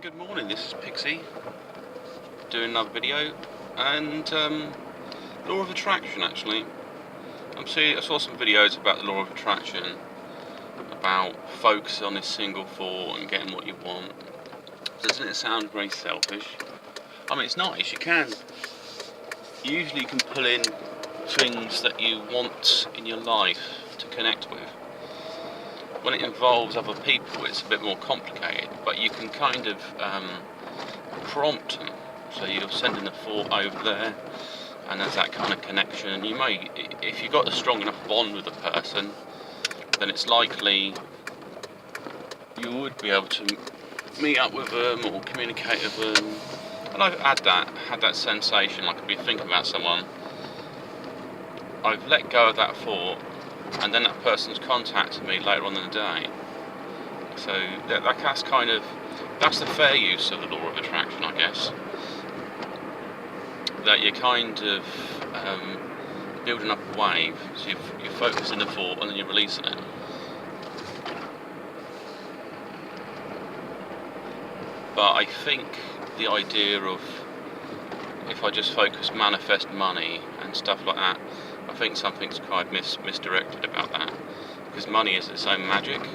Good morning, this is Pixie doing another video, and law of attraction actually. I saw some videos about the law of attraction, about focusing on this single thought and getting what you want. Doesn't it sound very selfish? I mean, it's nice, you usually can pull in things that you want in your life to connect with. When it involves other people, it's a bit more complicated, but you can kind of prompt them. So you're sending a thought over there, and there's that kind of connection. And you may, if you've got a strong enough bond with the person, then it's likely you would be able to meet up with them or communicate with them. And I've had that sensation, like I've been thinking about someone, I've let go of that thought, and then that person's contacted me later on in the day. So that's the fair use of the law of attraction, I guess. That you're kind of building up a wave, so you're focusing the thought and then you're releasing it. But I think the idea of, if I just focus manifest money and stuff like that, I think something's quite misdirected about that, because money is its own magic.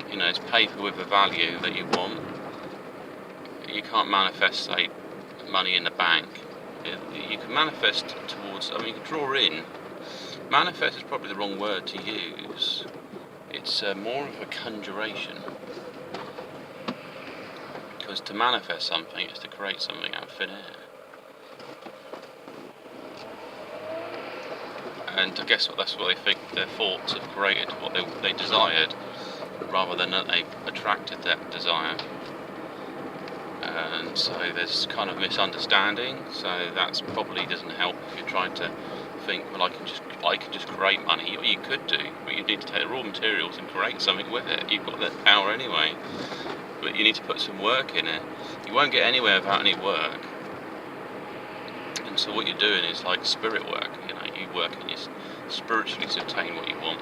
You know, it's paper with a value that you want. You can't manifest, say, money in the bank. You can manifest towards, I mean, you can draw in. Manifest is probably the wrong word to use. It's more of a conjuration. Because to manifest something is to create something out of thin air. And I guess that's what they think their thoughts have created, what they desired, rather than that they've attracted that desire. And so there's kind of misunderstanding, so that's probably doesn't help if you're trying to think, well, I can just create money. What you could do, but you need to take the raw materials and create something with it. You've got that power anyway, but you need to put some work in it. You won't get anywhere without any work. And so what you're doing is like spirit work, you know, you work and you spiritually to obtain what you want.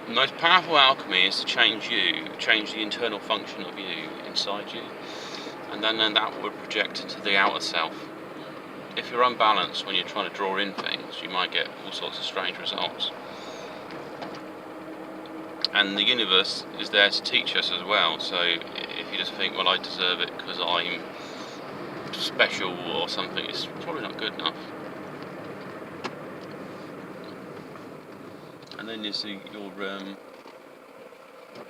The most powerful alchemy is to change the internal function of you, inside you, and then that would project into the outer self. If you're unbalanced when you're trying to draw in things, you might get all sorts of strange results. And the universe is there to teach us as well, so if you just think, well, I deserve it because I'm special or something, it's probably not good enough. And then you see you're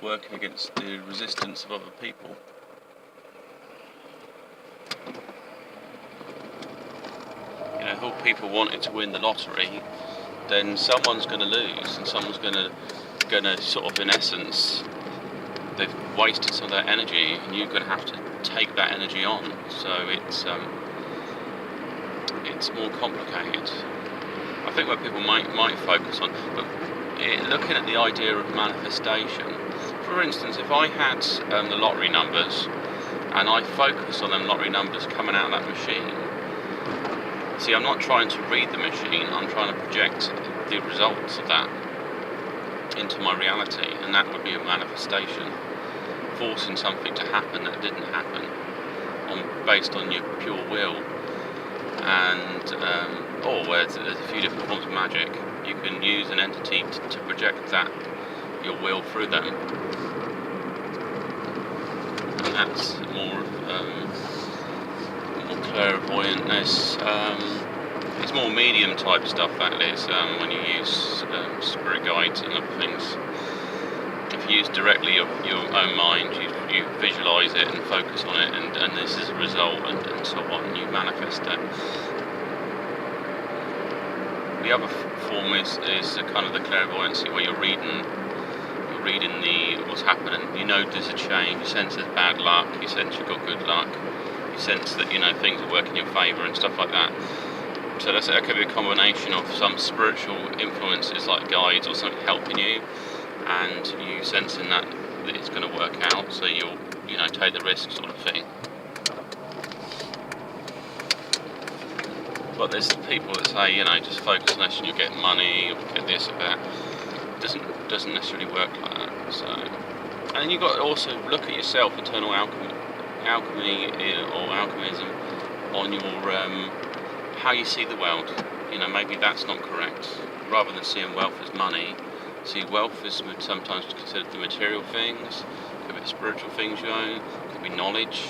working against the resistance of other people. You know, if all people wanted to win the lottery, then someone's going to lose, and someone's going to sort of, in essence, they've wasted some of their energy, and you're going to have to take that energy on. So it's more complicated. I think what people might focus on, but looking at the idea of manifestation. For instance, if I had the lottery numbers and I focused on them lottery numbers coming out of that machine. See, I'm not trying to read the machine, I'm trying to project the results of that into my reality, and that would be a manifestation, forcing something to happen that didn't happen, based on your pure will. And or there's a few different forms of magic. You can use an entity to project your will through them, and that's more clairvoyantness. It's more medium type stuff, that is, when you use spirit guides and other things. If you use directly your own mind, you visualise it and focus on it, and this is a result, and so on, and you manifest it. The other form is kind of the clairvoyancy, where you're reading what's happening. You know there's a change, you sense there's bad luck, you sense you've got good luck, you sense that, you know, things are working in your favour and stuff like that. So that could be a combination of some spiritual influences like guides or something helping you, and you sensing that it's going to work out, so you'll, you know, take the risk, sort of thing. But there's people that say, you know, just focus on this and you'll get money, or get this or that. It doesn't necessarily work like that. So And you've got to also look at yourself, internal alchemy or alchemism, on your how you see the world. You know, maybe that's not correct. Rather than seeing wealth as money, see wealth as sometimes considered the material things. Could be the spiritual things you own. Could be knowledge.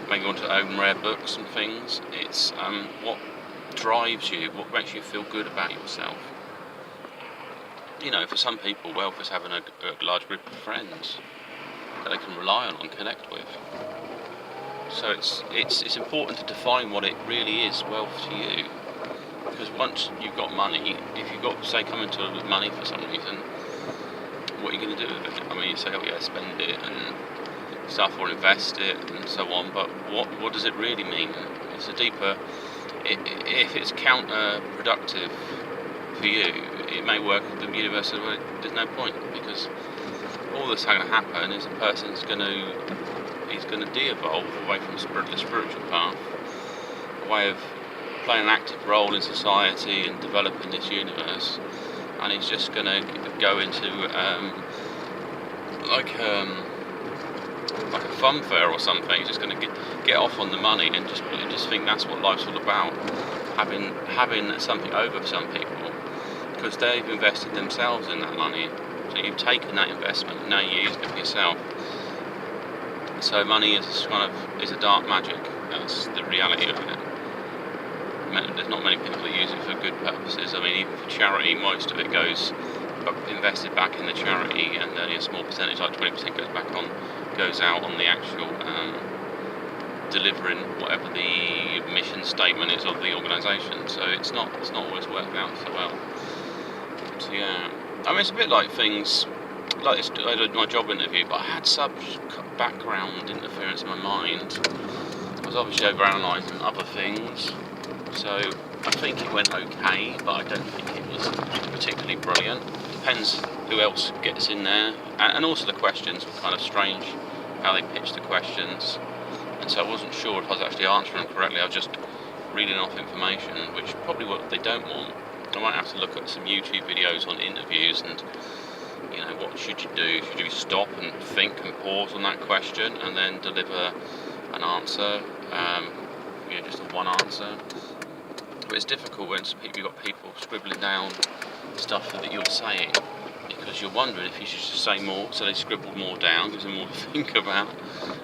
Maybe you want to own rare books and things. It's what drives you, what makes you feel good about yourself. You know, for some people, wealth is having a large group of friends that they can rely on and connect with. So it's important to define what it really is, wealth to you. Because once you've got money, if you've got, say, come into money for some reason, what are you going to do with it? I mean, you say, oh yeah, spend it and stuff, or invest it and so on, but what does it really mean? It's a deeper, if it's counterproductive for you, it may work. The universe says, well, there's no point, because all that's going to happen is a person's going to de-evolve away from the spiritual path, a way of playing an active role in society and developing this universe, and he's just going to go into like a fun fair or something. He's just going to get off on the money and just think that's what life's all about, having something over for some people, because they've invested themselves in that money. So you've taken that investment and now you're using it for yourself. So money is a dark magic. That's the reality of it. There's not many people that use it for good purposes. I mean, even for charity, most of it goes invested back in the charity, and only a small percentage, like 20%, goes out on the actual delivering whatever the mission statement is of the organisation. So it's not always worked out so well. So yeah, I mean, it's a bit like things like this. I did my job interview, but I had such background interference in my mind. I was obviously overanalyzing other things, so I think it went okay, but I don't think it was particularly brilliant. Depends who else gets in there, and also the questions were kind of strange, how they pitched the questions, and so I wasn't sure if I was actually answering them correctly. I was just reading off information, which probably what they don't want. I might have to look at some YouTube videos on interviews and, you know, what should you do? Should you stop and think and pause on that question and then deliver an answer? You know, just one answer. But it's difficult when you've got people scribbling down stuff that you're saying, because you're wondering if you should just say more, so they scribbled more down, gives them more to think about,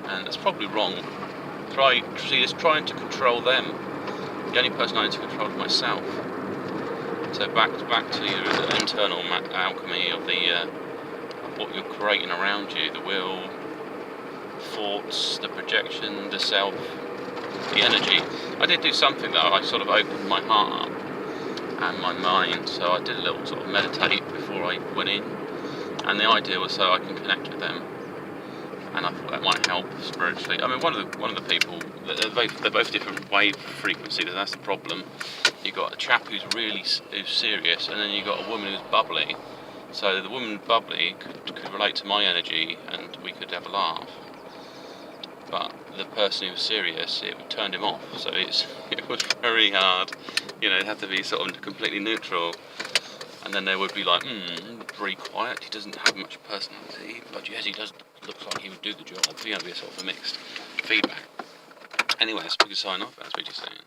and that's probably wrong. Trying to control them. The only person I need to control is myself. So back to your internal alchemy of what you're creating around you, the will, thoughts, the projection, the self, the energy. I did do something though. I sort of opened my heart up and my mind, so I did a little sort of meditate before I went in, and the idea was so I can connect with them, and I thought that might help spiritually. I mean, one of the people, they're both different wave frequency. That's the problem. You've got a chap who's serious, and then you've got a woman who's bubbly. So the woman bubbly could relate to my energy, and we could have a laugh. But the person who was serious, it turned him off. So it was very hard. You know, it had to be sort of completely neutral. And then they would be like, very quiet. He doesn't have much personality, but yes, he does. Looks like he would do the job. You know, be a sort of a mixed feedback. Anyway, we can sign off. That's what you're saying.